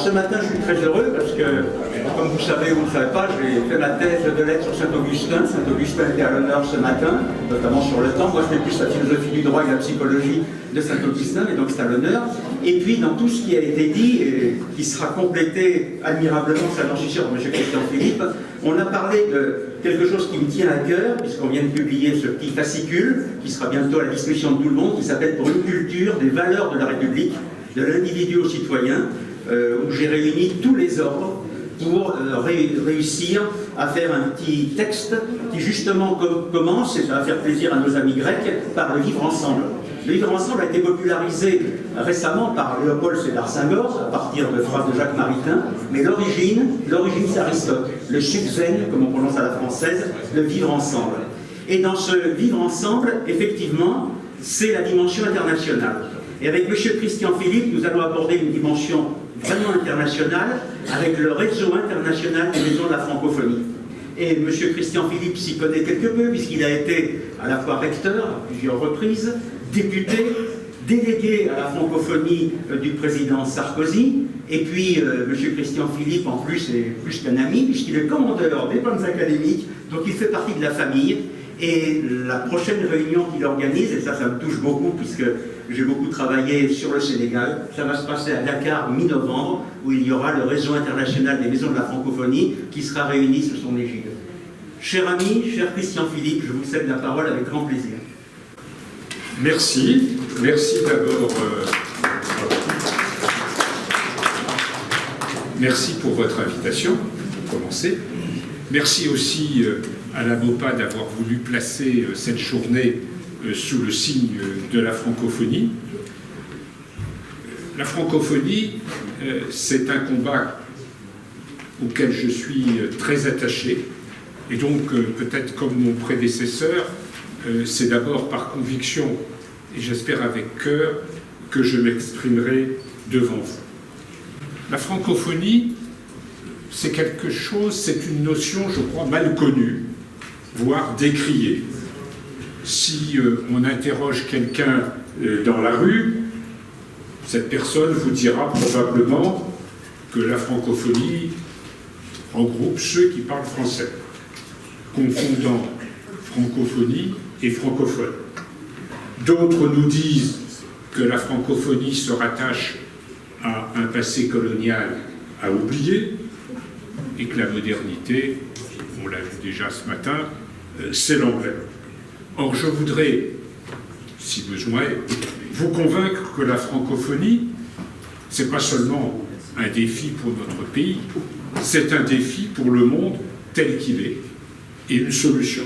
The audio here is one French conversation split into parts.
ce matin, je suis très heureux parce que, comme vous savez ou vous ne savez pas, j'ai fait ma thèse de lettres sur Saint-Augustin. Saint-Augustin était à l'honneur ce matin, notamment sur le temps. Moi, je fais plus la philosophie du droit et la psychologie de Saint-Augustin, et donc c'est à l'honneur. Et puis, dans tout ce qui a été dit, et qui sera complété admirablement, ça j'en suis sûr, par M. Christian Philippe, on a parlé de quelque chose qui me tient à cœur, puisqu'on vient de publier ce petit fascicule, qui sera bientôt à la discussion de tout le monde, qui s'appelle « Pour une culture des valeurs de la République ». De l'individu au citoyen, où j'ai réuni tous les ordres pour réussir à faire un petit texte qui justement commence, et ça va faire plaisir à nos amis grecs, par le vivre ensemble. Le vivre ensemble a été popularisé récemment par Léopold Sédar Senghor, à partir de phrases de Jacques Maritain, mais l'origine c'est Aristote, le subzen, comme on prononce à la française, le vivre ensemble. Et dans ce vivre ensemble, effectivement, c'est la dimension internationale. Et avec M. Christian Philippe, nous allons aborder une dimension vraiment internationale avec le réseau international des maisons de la francophonie. Et M. Christian Philippe s'y connaît quelque peu, puisqu'il a été à la fois recteur à plusieurs reprises, député, délégué à la francophonie du président Sarkozy, et puis M. Christian Philippe, en plus, est plus qu'un ami, puisqu'il est commandeur des bonnes académiques, donc il fait partie de la famille. Et la prochaine réunion qu'il organise, et ça me touche beaucoup, puisque j'ai beaucoup travaillé sur le Sénégal, ça va se passer à Dakar mi-novembre, où il y aura le réseau international des maisons de la francophonie qui sera réuni sous son égide. Cher ami, cher Christian Philippe, je vous cède la parole avec grand plaisir. Merci. Merci d'abord. Merci pour votre invitation, pour commencer. Merci aussi à la MOPA d'avoir voulu placer cette journée sous le signe de la francophonie. La francophonie, c'est un combat auquel je suis très attaché. Et donc, peut-être comme mon prédécesseur, c'est d'abord par conviction, et j'espère avec cœur, que je m'exprimerai devant vous. La francophonie, c'est quelque chose, c'est une notion, je crois, mal connue, voire décriée. Si on interroge quelqu'un dans la rue, cette personne vous dira probablement que la francophonie regroupe ceux qui parlent français, confondant francophonie et francophone. D'autres nous disent que la francophonie se rattache à un passé colonial à oublier et que la modernité, on l'a vu déjà ce matin, c'est l'anglais. Or, je voudrais, si besoin, vous convaincre que la francophonie, ce n'est pas seulement un défi pour notre pays, c'est un défi pour le monde tel qu'il est, et une solution.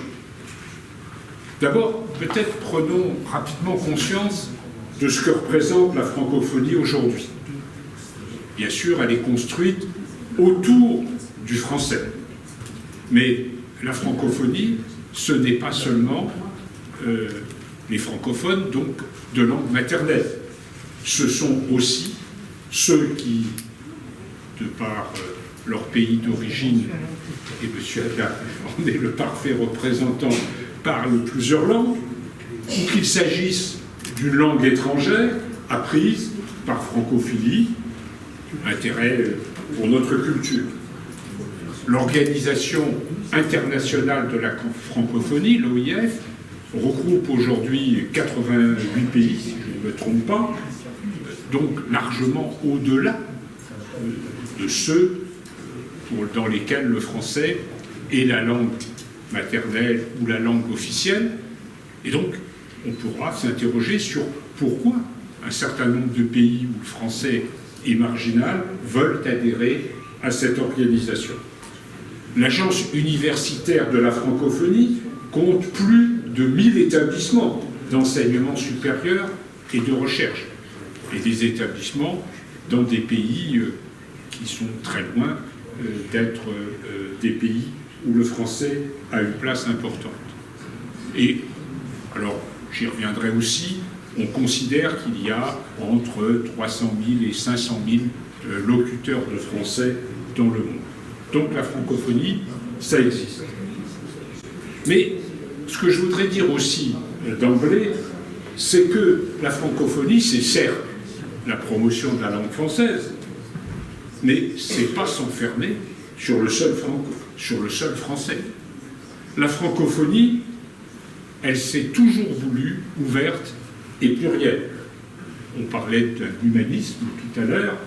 D'abord, peut-être prenons rapidement conscience de ce que représente la francophonie aujourd'hui. Bien sûr, elle est construite autour du français. Mais la francophonie, ce n'est pas seulement les francophones, donc de langue maternelle. Ce sont aussi ceux qui, de par leur pays d'origine, et M. Adam en est le parfait représentant, parlent plusieurs langues, ou qu'il s'agisse d'une langue étrangère apprise par francophilie, intérêt pour notre culture. L'Organisation internationale de la francophonie, l'OIF, regroupe aujourd'hui 88 pays, si je ne me trompe pas, donc largement au-delà de ceux dans lesquels le français est la langue maternelle ou la langue officielle. Et donc, on pourra s'interroger sur pourquoi un certain nombre de pays où le français est marginal veulent adhérer à cette organisation. L'Agence universitaire de la francophonie compte plus de 1000 établissements d'enseignement supérieur et de recherche, et des établissements dans des pays qui sont très loin d'être des pays où le français a une place importante. Et alors, j'y reviendrai aussi, on considère qu'il y a entre 300 000 et 500 000 locuteurs de français dans le monde. Donc la francophonie, ça existe. Mais ce que je voudrais dire aussi d'emblée, c'est que la francophonie, c'est certes la promotion de la langue française, mais c'est pas s'enfermer sur le seul français. La francophonie, elle s'est toujours voulue ouverte et plurielle. On parlait d'un humanisme tout à l'heure,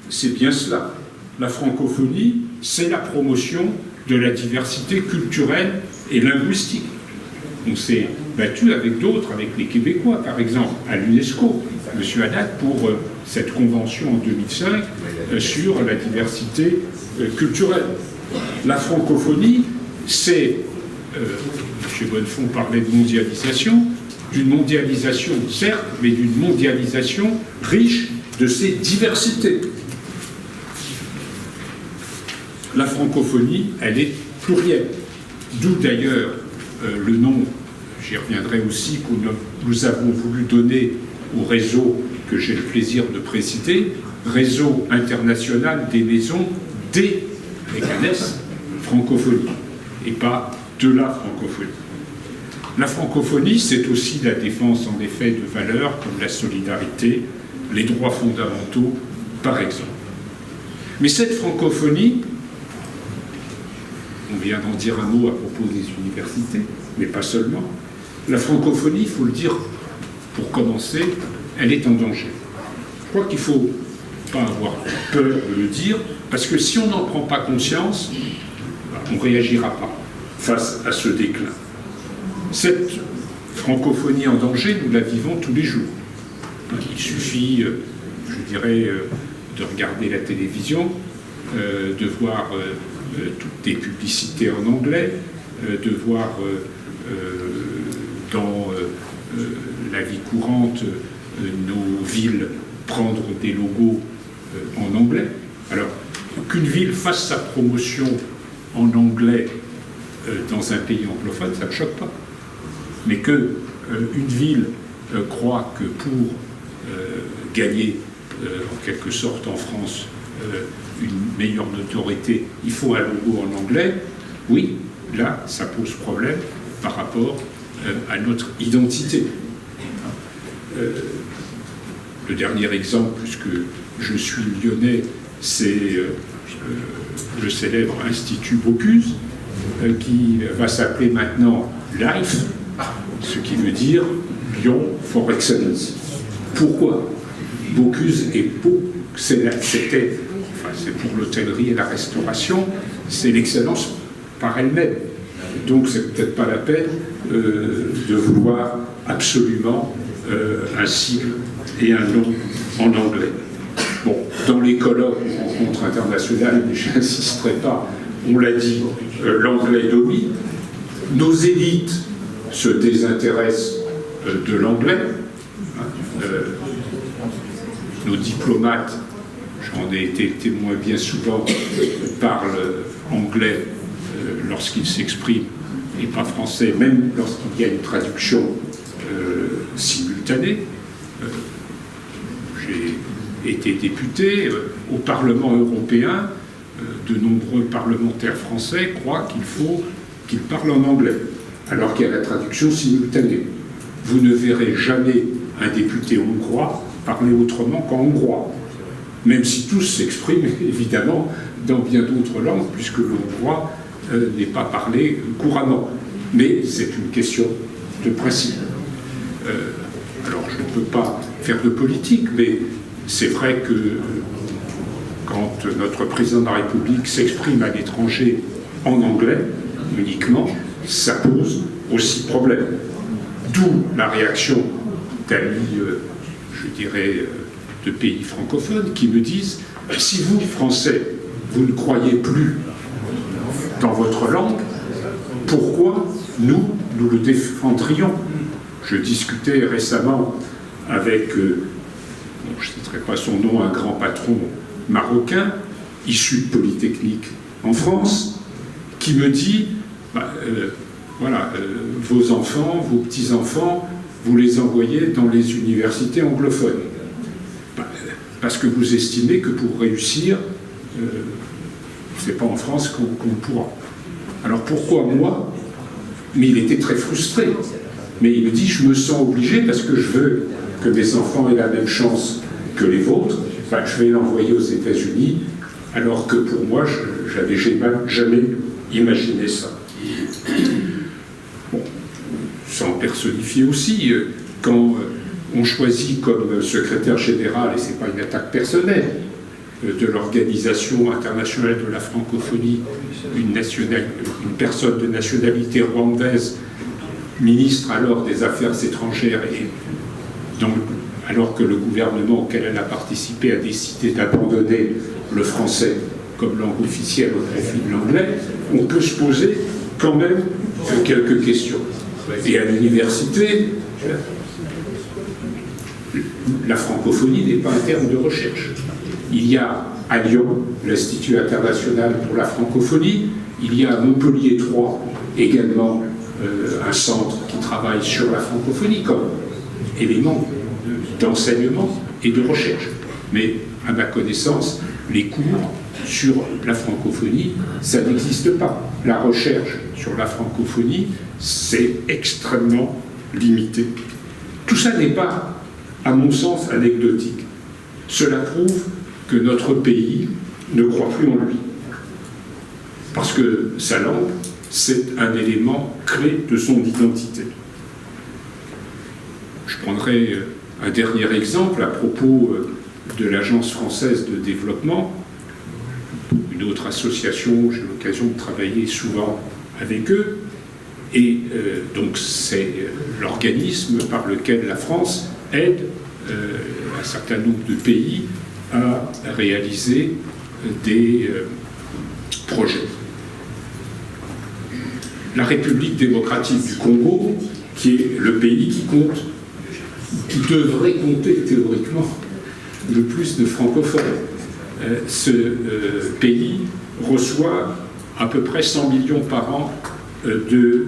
c'est bien cela. La francophonie, c'est la promotion de la diversité culturelle et linguistique. On s'est battu avec d'autres, avec les Québécois par exemple, à l'UNESCO, M. Haddad, pour cette convention en 2005 sur la diversité culturelle. La francophonie, c'est, M. Bonnefond parlait de mondialisation, d'une mondialisation certes, mais d'une mondialisation riche de ses diversités. La francophonie, elle est plurielle. D'où d'ailleurs le nom, j'y reviendrai aussi, que nous avons voulu donner au réseau que j'ai le plaisir de présider, Réseau international des maisons des francophonie, et pas de la francophonie. La francophonie, c'est aussi la défense en effet de valeurs comme la solidarité, les droits fondamentaux, par exemple. Mais cette francophonie, on vient d'en dire un mot à propos des universités, mais pas seulement. La francophonie, il faut le dire, pour commencer, elle est en danger. Je crois qu'il ne faut pas avoir peur de le dire, parce que si on n'en prend pas conscience, on ne réagira pas face à ce déclin. Cette francophonie en danger, nous la vivons tous les jours. Il suffit, je dirais, de regarder la télévision, de voir toutes les publicités en anglais, de voir dans la vie courante nos villes prendre des logos en anglais. Alors, qu'une ville fasse sa promotion en anglais dans un pays anglophone, ça ne me choque pas. Mais qu'une ville croit que pour gagner en quelque sorte en France une meilleure notoriété, il faut un logo en anglais, oui, là, ça pose problème par rapport à notre identité. Le dernier exemple, puisque je suis lyonnais, c'est le célèbre Institut Bocuse, qui va s'appeler maintenant LIFE, ce qui veut dire Lyon for Excellence. Pourquoi Bocuse et Pau, c'est pour l'hôtellerie et la restauration, c'est l'excellence par elle-même. Donc c'est peut-être pas la peine de vouloir absolument un sigle et un nom en anglais. Bon, dans les colloques ou rencontres internationales, je n'insisterai pas, on l'a dit, l'anglais domine. Nos élites se désintéressent de l'anglais. Nos diplomates, j'en ai été témoin bien souvent, parlent anglais lorsqu'ils s'expriment et pas français, même lorsqu'il y a une traduction simultanée. J'ai été député au Parlement européen. De nombreux parlementaires français croient qu'il faut qu'ils parlent en anglais, alors qu'il y a la traduction simultanée. Vous ne verrez jamais un député hongrois parler autrement qu'en hongrois, même si tous s'expriment évidemment dans bien d'autres langues, puisque le hongrois n'est pas parlé couramment. Mais c'est une question de principe. Alors je ne peux pas faire de politique, mais c'est vrai que quand notre président de la République s'exprime à l'étranger en anglais uniquement, ça pose aussi problème. D'où la réaction d'amis, je dirais, de pays francophones qui me disent « Si vous, Français, vous ne croyez plus dans votre langue, pourquoi nous le défendrions ?» Je discutais récemment avec, je ne citerai pas son nom, un grand patron marocain, issu de Polytechnique en France, qui me dit voilà, vos enfants, vos petits-enfants, vous les envoyez dans les universités anglophones. Parce que vous estimez que pour réussir, c'est pas en France qu'on pourra. Alors pourquoi moi? Mais il était très frustré. Mais il me dit, je me sens obligé parce que je veux que mes enfants aient la même chance que les vôtres. Enfin, je vais l'envoyer aux États-Unis alors que pour moi, je n'avais jamais imaginé ça. Bon, sans personnifier aussi, quand on choisit comme secrétaire général, et ce n'est pas une attaque personnelle, de l'Organisation internationale de la francophonie, une personne de nationalité rwandaise, ministre alors des Affaires étrangères, et alors que le gouvernement auquel elle a participé a décidé d'abandonner le français comme langue officielle au profit de l'anglais, on peut se poser quand même quelques questions. Et à l'université, la francophonie n'est pas un terme de recherche. Il y a à Lyon l'Institut international pour la francophonie, il y a à Montpellier 3 également un centre qui travaille sur la francophonie comme élément d'enseignement et de recherche. Mais à ma connaissance, les cours sur la francophonie, ça n'existe pas. La recherche sur la francophonie, c'est extrêmement limité. Tout ça n'est pas, à mon sens, anecdotique. Cela prouve que notre pays ne croit plus en lui. Parce que sa langue, c'est un élément clé de son identité. Je prendrai un dernier exemple à propos de l'Agence française de développement, une autre association, j'ai l'occasion de travailler souvent avec eux, et donc c'est l'organisme par lequel la France aide un certain nombre de pays à réaliser des projets. La République démocratique du Congo, qui est le pays qui devrait compter théoriquement le plus de francophones. Ce pays reçoit à peu près 100 millions par an de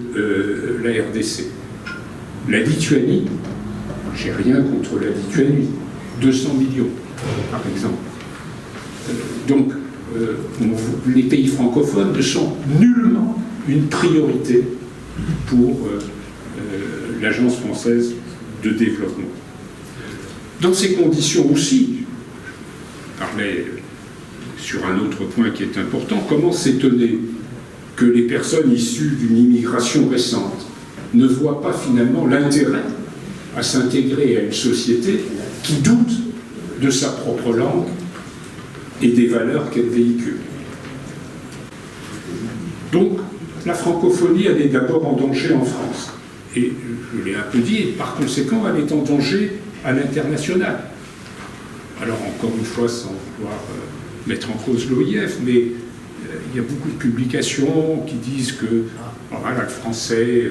la RDC. La Lituanie, j'ai rien contre la Lituanie, 200 millions par exemple. Donc les pays francophones ne sont nullement une priorité pour l'Agence française de développement. Dans ces conditions aussi, je parlais sur un autre point qui est important, comment s'étonner que les personnes issues d'une immigration récente ne voient pas finalement l'intérêt à s'intégrer à une société qui doute de sa propre langue et des valeurs qu'elle véhicule. Donc, la francophonie, elle est d'abord en danger en France. Et je l'ai un peu dit, et par conséquent, elle est en danger à l'international. Alors, encore une fois, sans vouloir mettre en cause l'OIF, mais il y a beaucoup de publications qui disent que voilà, le français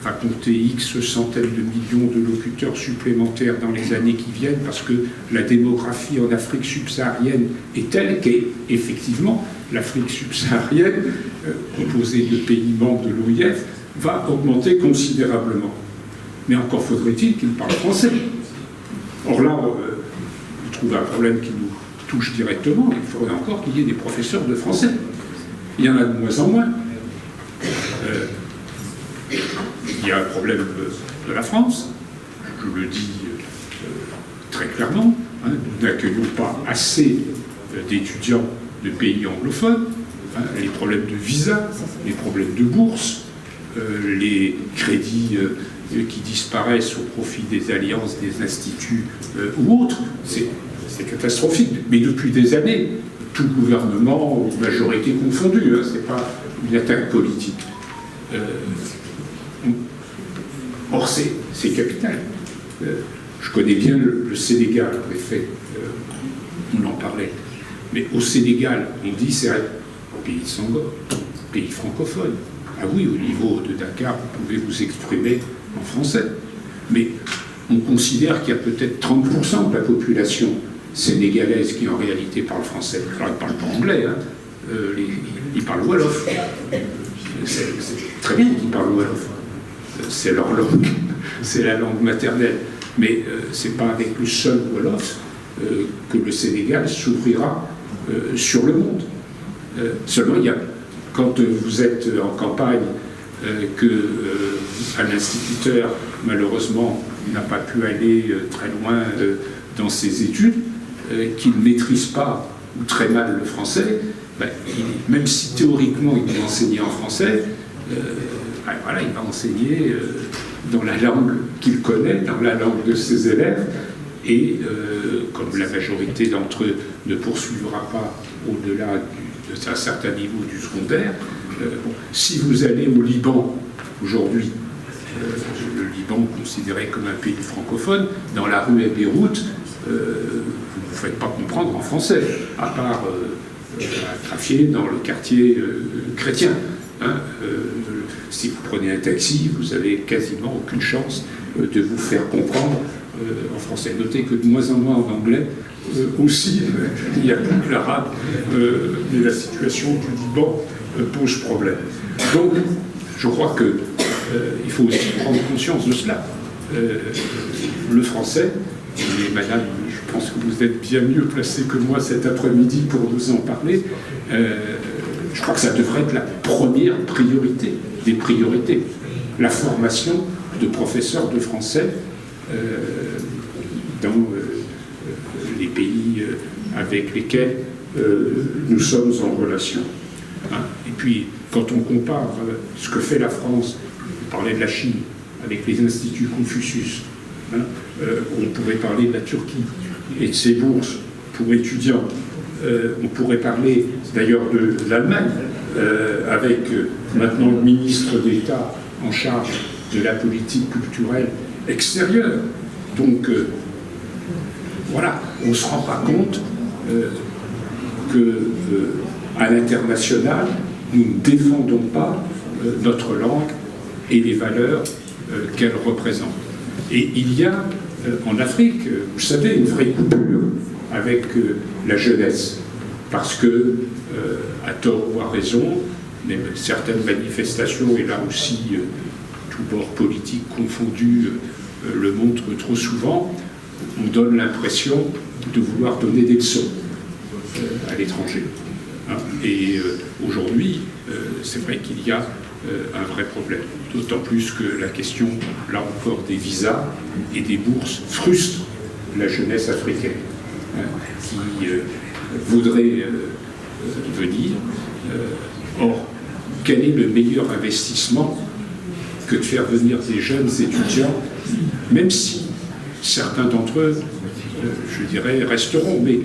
va compter X centaines de millions de locuteurs supplémentaires dans les années qui viennent parce que la démographie en Afrique subsaharienne est telle qu'effectivement, l'Afrique subsaharienne, composée de pays membres de l'OIF, va augmenter considérablement. Mais encore faudrait-il qu'ils parlent français. Or là, on trouve un problème qui nous touche directement. Il faudrait encore qu'il y ait des professeurs de français. Il y en a de moins en moins. Il y a un problème de la France, je le dis très clairement. Hein, nous n'accueillons pas assez d'étudiants de pays anglophones. Hein, les problèmes de visa, les problèmes de bourse, les crédits qui disparaissent au profit des alliances, des instituts ou autres, c'est catastrophique. Mais depuis des années, tout gouvernement, majorité confondue, hein, ce n'est pas une attaque politique. Or, c'est capital. Je connais bien le Sénégal, en effet, on en parlait. Mais au Sénégal, on dit c'est un pays de Senghor, pays francophone. Ah oui, au niveau de Dakar, vous pouvez vous exprimer en français. Mais on considère qu'il y a peut-être 30% de la population sénégalaise qui en réalité parle français. Alors, ils ne parlent pas anglais, hein. Ils parlent wolof. C'est très bien qu'ils parlent wolof. C'est leur langue, c'est la langue maternelle. Mais ce n'est pas avec le seul wolof que le Sénégal s'ouvrira sur le monde. Seulement, quand vous êtes en campagne, qu'un instituteur, malheureusement, n'a pas pu aller très loin dans ses études, qu'il ne maîtrise pas ou très mal le français, même si théoriquement il doit enseigner en français, voilà, il va enseigner dans la langue qu'il connaît, dans la langue de ses élèves, et comme la majorité d'entre eux ne poursuivra pas au-delà d'un certain niveau du secondaire, si vous allez au Liban aujourd'hui, le Liban considéré comme un pays francophone, dans la rue à Beyrouth, vous ne vous faites pas comprendre en français, à part à Trafier dans le quartier chrétien. Hein, si vous prenez un taxi, vous n'avez quasiment aucune chance de vous faire comprendre en français. Notez que de moins en moins en anglais aussi, il n'y a plus que l'arabe, mais la situation du Liban pose problème. Donc, je crois qu'il faut aussi prendre conscience de cela. Le français, et madame, je pense que vous êtes bien mieux placée que moi cet après-midi pour nous en parler, je crois que ça devrait être la première priorité, des priorités. La formation de professeurs de français dans les pays avec lesquels nous sommes en relation. Hein. Et puis, quand on compare ce que fait la France, on parlait de la Chine, avec les instituts Confucius, hein, on pourrait parler de la Turquie et de ses bourses pour étudiants. On pourrait parler d'ailleurs de l'Allemagne, avec maintenant le ministre d'État en charge de la politique culturelle extérieure. Donc, voilà, on ne se rend pas compte qu'à l'international, nous ne défendons pas notre langue et les valeurs qu'elle représente. Et il y a en Afrique, vous savez, une vraie coupure avec la jeunesse, parce que, à tort ou à raison, certaines manifestations, et là aussi, tout bord politique confondu, le montrent trop souvent, on donne l'impression de vouloir donner des leçons à l'étranger. Hein. Et aujourd'hui, c'est vrai qu'il y a un vrai problème. D'autant plus que la question, là encore, des visas et des bourses frustre la jeunesse africaine, hein, qui voudrait venir. Or, quel est le meilleur investissement que de faire venir des jeunes étudiants, même si certains d'entre eux, je dirais, resteront, mais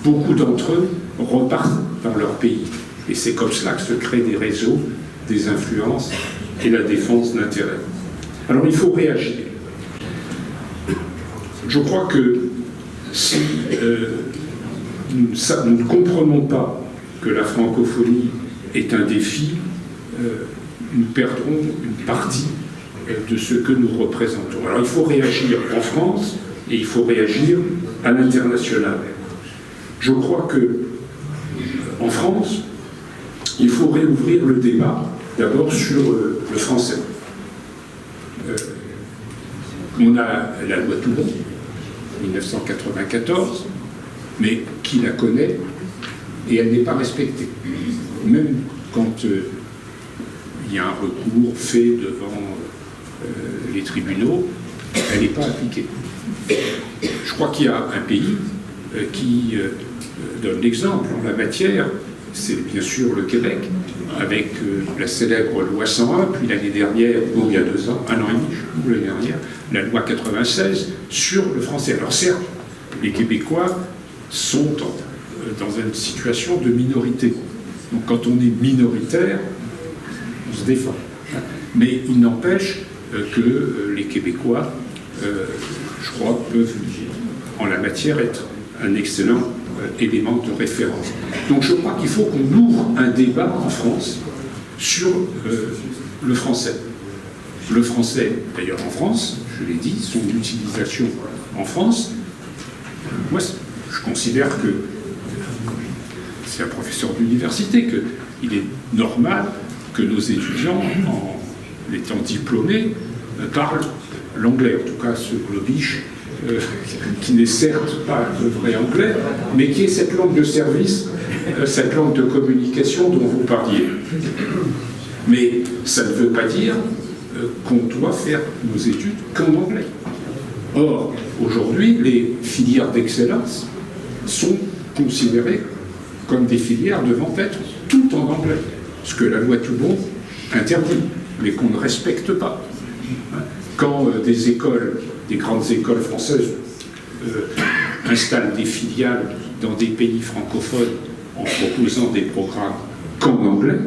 beaucoup d'entre eux repartent dans leur pays. Et c'est comme cela que se créent des réseaux, des influences et la défense d'intérêts. Alors il faut réagir. Je crois que si nous ne comprenons pas que la francophonie est un défi, nous perdrons une partie de ce que nous représentons. Alors il faut réagir en France et il faut réagir à l'international. Je crois que en France, il faut réouvrir le débat d'abord sur le français. On a la loi Toubon, 1994, mais qui la connaît et elle n'est pas respectée. Même quand il y a un recours fait devant les tribunaux, elle n'est pas appliquée. Je crois qu'il y a un pays qui donne l'exemple en la matière, c'est bien sûr le Québec, avec la célèbre loi 101, puis l'année dernière, ou il y a 2 ans, 1 an et demi, ou l'année dernière, la loi 96 sur le français. Alors certes, les Québécois sont dans une situation de minorité. Donc quand on est minoritaire, on se défend. Mais il n'empêche que les Québécois, je crois, peuvent en la matière être un excellent élément de référence. Donc je crois qu'il faut qu'on ouvre un débat en France sur le français. Le français, d'ailleurs en France, je l'ai dit, son utilisation en France, moi je considère que, c'est un professeur d'université, qu'il est normal que nos étudiants, en étant diplômés, parlent l'anglais, en tout cas ce globish, qui n'est certes pas le vrai anglais, mais qui est cette langue de service, cette langue de communication dont vous parliez. Mais ça ne veut pas dire qu'on doit faire nos études qu'en anglais. Or, aujourd'hui, les filières d'excellence sont considérées comme des filières devant être tout en anglais, ce que la loi Toubon interdit, mais qu'on ne respecte pas. Quand des écoles, des grandes écoles françaises, installent des filiales dans des pays francophones en proposant des programmes qu'en anglais,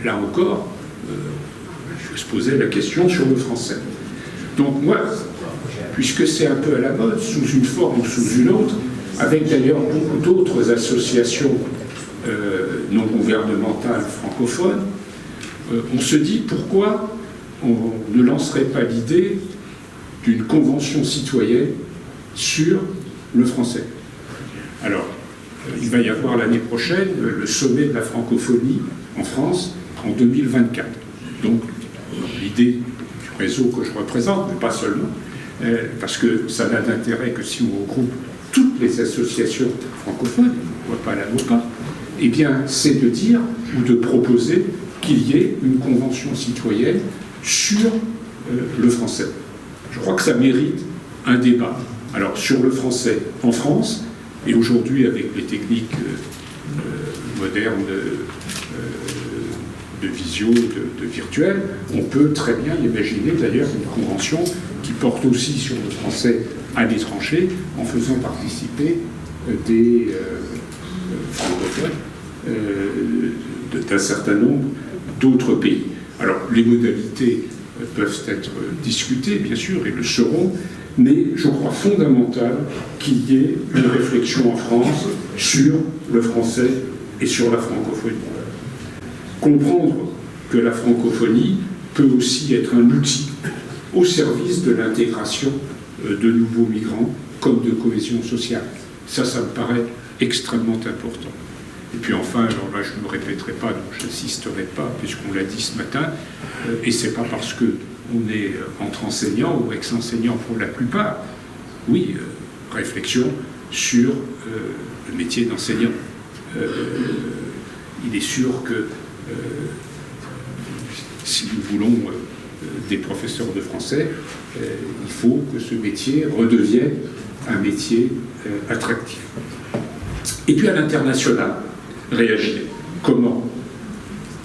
là encore, il faut se poser la question sur le français. Donc moi, puisque c'est un peu à la mode, sous une forme ou sous une autre, avec d'ailleurs beaucoup d'autres associations non gouvernementales francophones, on se dit pourquoi on ne lancerait pas l'idée d'une convention citoyenne sur le français. Alors, il va y avoir l'année prochaine le sommet de la francophonie en France en 2024. Donc, l'idée du réseau que je représente, mais pas seulement, parce que ça n'a d'intérêt que si on regroupe toutes les associations francophones, on ne voit pas la pas, eh bien, c'est de dire ou de proposer qu'il y ait une convention citoyenne sur le français. Je crois que ça mérite un débat. Alors, sur le français en France, et aujourd'hui, avec les techniques modernes de visio, de virtuel, on peut très bien imaginer d'ailleurs une convention qui porte aussi sur le français à l'étranger, en faisant participer des francophones d'un certain nombre d'autres pays. Alors, les modalités peuvent être discutées, bien sûr, et le seront, mais je crois fondamental qu'il y ait une réflexion en France sur le français et sur la francophonie. Comprendre que la francophonie peut aussi être un outil au service de l'intégration de nouveaux migrants comme de cohésion sociale. Ça me paraît extrêmement important. Et puis enfin, alors là je ne me répéterai pas, donc je n'insisterai pas, puisqu'on l'a dit ce matin, et c'est pas parce qu'on est entre enseignants ou ex-enseignants pour la plupart, oui, réflexion sur le métier d'enseignant. Il est sûr que si nous voulons des professeurs de français, il faut que ce métier redevienne un métier attractif. Et puis à l'international, réagir. Comment?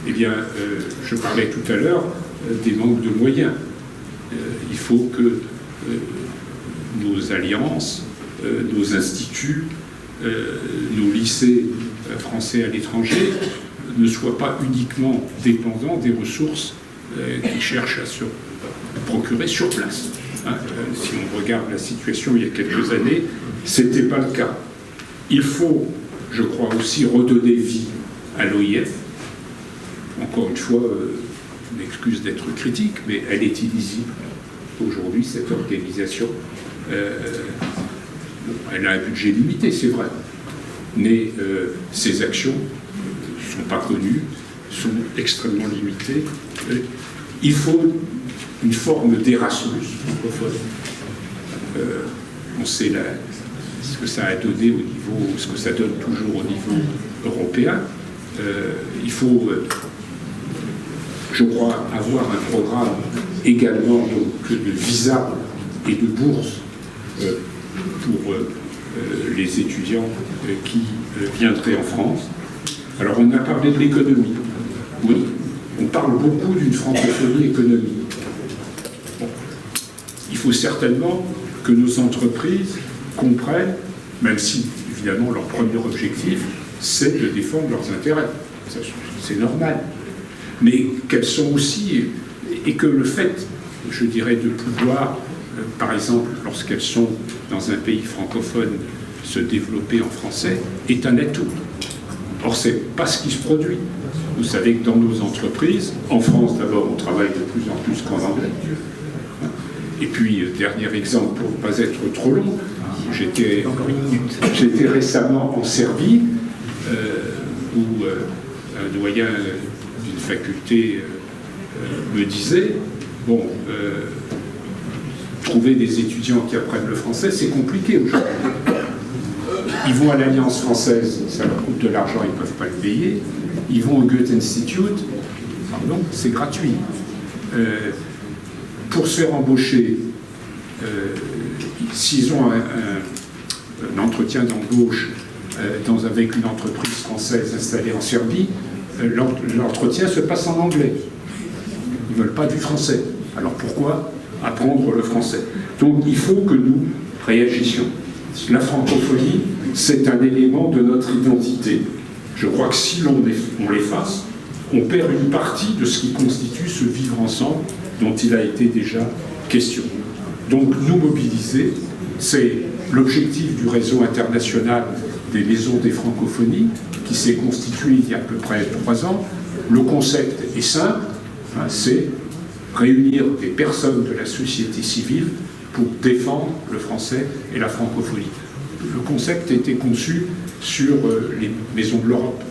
Eh bien, je parlais tout à l'heure des manques de moyens. Il faut que nos alliances, nos instituts, nos lycées français à l'étranger ne soient pas uniquement dépendants des ressources qu'ils cherchent à se procurer sur place. Si on regarde la situation il y a quelques années, ce n'était pas le cas. Il faut, je crois, aussi redonner vie à l'OIF. Encore une fois, une excuse d'être critique, mais elle est illisible aujourd'hui, cette organisation. Elle a un budget limité, c'est vrai, mais ses actions ne sont pas connues, sont extrêmement limitées. Il faut une forme d'Erasmus francophone. On sait ce que ça a donné au niveau, ce que ça donne toujours au niveau européen. Il faut, je crois, avoir un programme également donc, de visa et de bourse pour les étudiants qui viendraient en France. Alors on a parlé de l'économie. Oui, on parle beaucoup d'une francophonie économique. Bon. Il faut certainement que nos entreprises comprennent, même si évidemment leur premier objectif c'est de défendre leurs intérêts. C'est normal. Mais qu'elles sont aussi, et que le fait, je dirais, de pouvoir, par exemple, lorsqu'elles sont dans un pays francophone, se développer en français, est un atout. Or, ce n'est pas ce qui se produit. Vous savez que dans nos entreprises, en France d'abord, on travaille de plus en plus qu'en anglais. Et puis, dernier exemple, pour ne pas être trop long, j'étais récemment en Serbie, où un doyen d'une faculté me disait, bon, trouver des étudiants qui apprennent le français, c'est compliqué aujourd'hui. Ils vont à l'Alliance française, ça leur coûte de l'argent, ils ne peuvent pas le payer. Ils vont au Goethe Institute, pardon, c'est gratuit. Pour se faire embaucher, s'ils ont un entretien d'embauche avec une entreprise française installée en Serbie, l'entretien se passe en anglais. Ils ne veulent pas du français. Alors pourquoi apprendre le français? Donc il faut que nous réagissions. La francophonie, c'est un élément de notre identité. Je crois que si on l'efface, on perd une partie de ce qui constitue ce vivre ensemble dont il a été déjà question. Donc nous mobiliser, c'est l'objectif du réseau international des maisons des francophonies qui s'est constitué il y a à peu près 3 ans. Le concept est simple, hein, c'est réunir des personnes de la société civile pour défendre le français et la francophonie. Le concept a été conçu sur les maisons de l'Europe,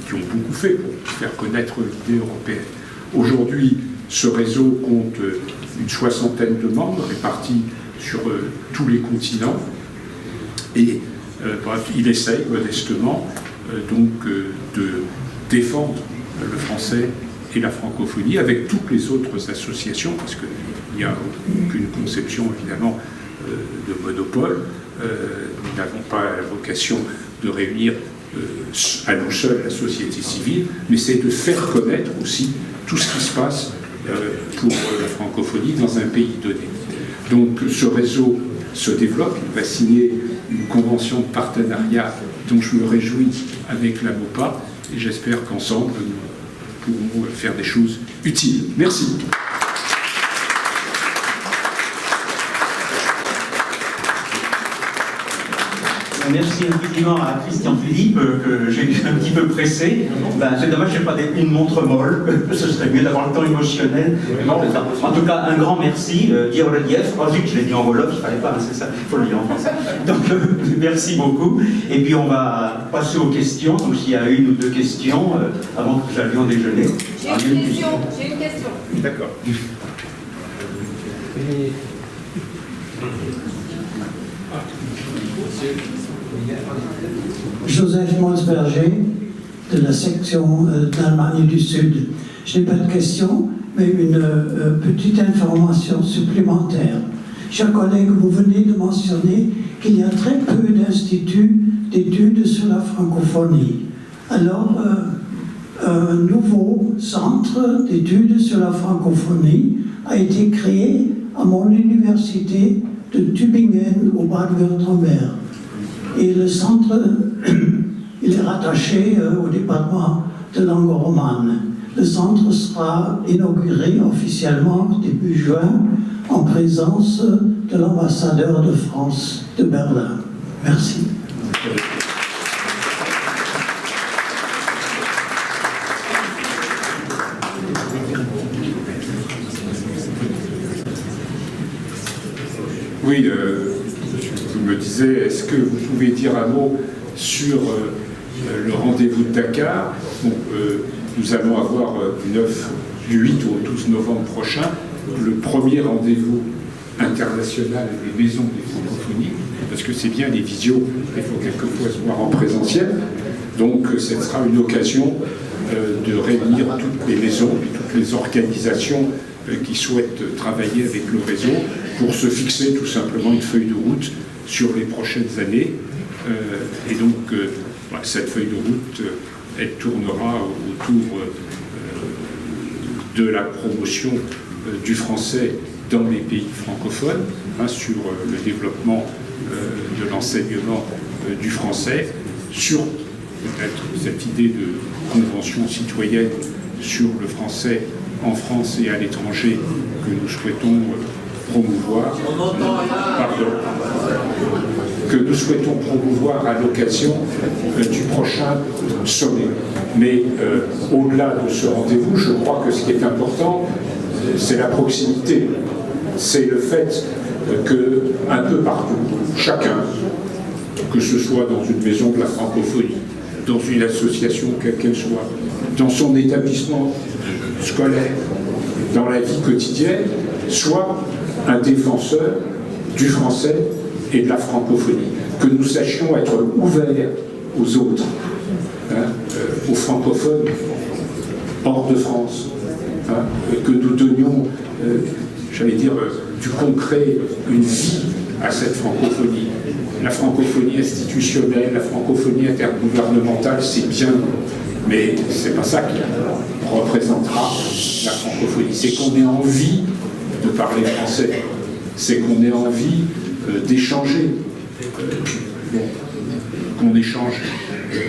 qui ont beaucoup fait pour faire connaître l'idée européenne. Aujourd'hui, ce réseau compte une 60aine de membres répartis sur tous les continents et il essaye modestement de défendre le français et la francophonie avec toutes les autres associations, parce qu'il n'y a aucune conception évidemment de monopole. Nous n'avons pas la vocation de réunir à nous seuls la société civile, mais c'est de faire connaître aussi tout ce qui se passe pour la francophonie dans un pays donné. Donc ce réseau se développe, il va signer une convention de partenariat dont je me réjouis avec la MOPA, et j'espère qu'ensemble nous pourrons faire des choses utiles. Merci. Merci infiniment à Christian Philippe, que j'ai un petit peu pressé. C'est dommage, je n'ai pas une montre molle, ce serait mieux d'avoir le temps émotionnel. En tout cas, un grand merci. Dire relief, je l'ai dit en wolof, il ne fallait pas, c'est ça, il faut le dire en français. Donc, merci beaucoup. Et puis, on va passer aux questions. Donc, s'il y a 1 ou 2 questions, avant que nous allions déjeuner. J'ai une question. D'accord. Joseph Monsberger, de la section d'Allemagne du Sud. Je n'ai pas de question, mais une petite information supplémentaire. Chers collègues, vous venez de mentionner qu'il y a très peu d'instituts d'études sur la francophonie. Alors, un nouveau centre d'études sur la francophonie a été créé à mon université de Tübingen au Bade-Württemberg. Et le centre, il est rattaché au département de langue romane. Le centre sera inauguré officiellement début juin en présence de l'ambassadeur de France de Berlin. Merci. Oui, je me disais, est-ce que vous pouvez dire un mot sur le rendez-vous de Dakar? Bon, nous allons avoir du 8 au 12 novembre prochain le premier rendez-vous international des maisons des francophonies, parce que c'est bien les visios, il faut quelquefois se voir en présentiel. Donc ce sera une occasion de réunir toutes les maisons et toutes les organisations qui souhaitent travailler avec le réseau pour se fixer tout simplement une feuille de route sur les prochaines années. Et donc, cette feuille de route, elle tournera autour de la promotion du français dans les pays francophones, sur le développement de l'enseignement du français, sur peut-être cette idée de convention citoyenne sur le français en France et à l'étranger que nous souhaitons promouvoir, que nous souhaitons promouvoir à l'occasion du prochain sommet. Mais au-delà de ce rendez-vous, je crois que ce qui est important, c'est la proximité. C'est le fait que, un peu partout, chacun, que ce soit dans une maison de la francophonie, dans une association quelle qu'elle soit, dans son établissement scolaire, dans la vie quotidienne, soit un défenseur du français et de la francophonie. Que nous sachions être ouverts aux autres, aux francophones hors de France, que nous donnions, j'allais dire, du concret, une vie à cette francophonie, la francophonie institutionnelle, la francophonie intergouvernementale, c'est bien, mais c'est pas ça qui représentera la francophonie. C'est qu'on ait envie de parler français, c'est qu'on ait envie d'échanger, qu'on échange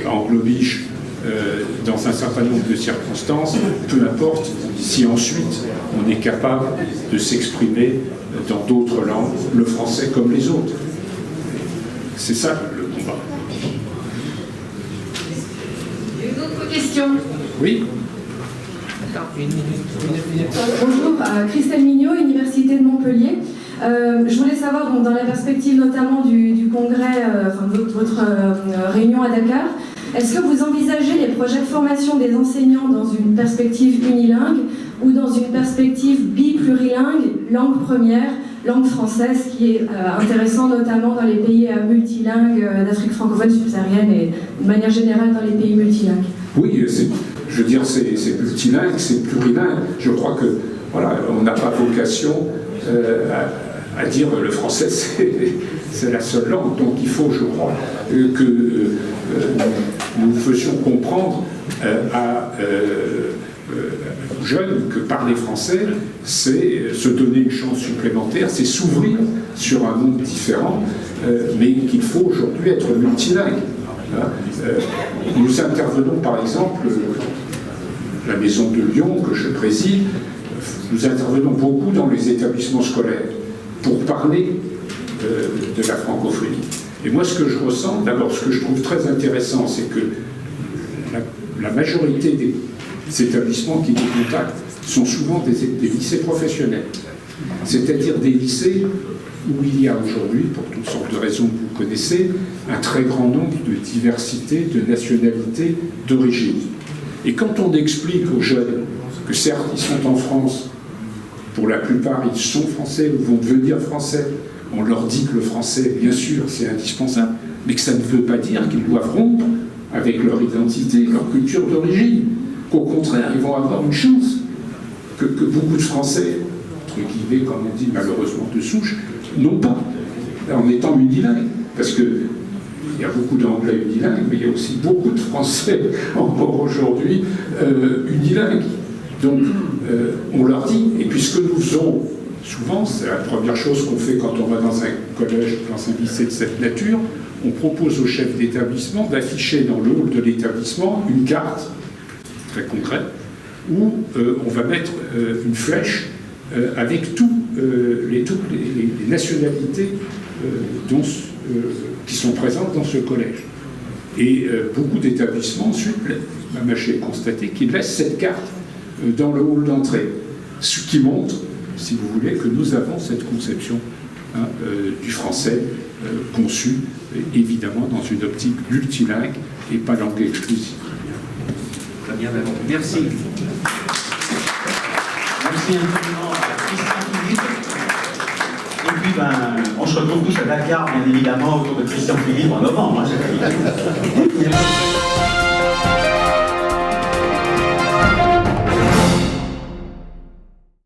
en globish dans un certain nombre de circonstances, peu importe si ensuite on est capable de s'exprimer dans d'autres langues, le français comme les autres. C'est ça le combat. Une autre question. Oui. Bonjour, Christelle Mignot, Université de Montpellier. Je voulais savoir, donc, dans la perspective notamment du congrès, de votre réunion à Dakar, est-ce que vous envisagez les projets de formation des enseignants dans une perspective unilingue ou dans une perspective biplurilingue, langue première, langue française, qui est intéressant notamment dans les pays multilingues d'Afrique francophone subsaharienne et de manière générale dans les pays multilingues? Oui, je veux dire, c'est multilingue, c'est plurilingue. Je crois que, voilà, on n'a pas vocation à dire le français c'est la seule langue. Donc il faut, je crois, que nous faisions comprendre aux jeunes que parler français, c'est se donner une chance supplémentaire, c'est s'ouvrir sur un monde différent, mais qu'il faut aujourd'hui être multilingue. Nous intervenons par exemple, la maison de Lyon que je préside, nous intervenons beaucoup dans les établissements scolaires pour parler de la francophonie. Et moi ce que je ressens, d'abord ce que je trouve très intéressant, c'est que la majorité des établissements qui nous contactent sont souvent des lycées professionnels, c'est-à-dire des lycées où il y a aujourd'hui, pour toutes sortes de raisons que vous connaissez, un très grand nombre de diversités, de nationalités, d'origine. Et quand on explique aux jeunes que certes ils sont en France, pour la plupart ils sont français ou vont devenir français, on leur dit que le français, bien sûr, c'est indispensable, mais que ça ne veut pas dire qu'ils doivent rompre avec leur identité, leur culture d'origine, qu'au contraire, ils vont avoir une chance, que beaucoup de Français, entre guillemets, comme on dit malheureusement de souche, n'ont pas, en étant unilingues, parce qu'il y a beaucoup d'anglais unilingues, mais il y a aussi beaucoup de Français encore aujourd'hui unilingues. Donc, on leur dit, et puis ce que nous faisons souvent, c'est la première chose qu'on fait quand on va dans un collège, dans un lycée de cette nature, on propose au chef d'établissement d'afficher dans le hall de l'établissement une carte, très concrète, où on va mettre une flèche avec toutes les nationalités qui sont présentes dans ce collège. Et beaucoup d'établissements, ensuite, même j'ai constaté qu'ils laissent cette carte dans le hall d'entrée, ce qui montre, si vous voulez, que nous avons cette conception du français conçu, évidemment, dans une optique multilingue et pas langue exclusive. Très bien, merci. Merci infiniment à Christian Philippe. Et puis, on se retrouve tous à Dakar, bien évidemment, autour de Christian Philippe en novembre. Hein,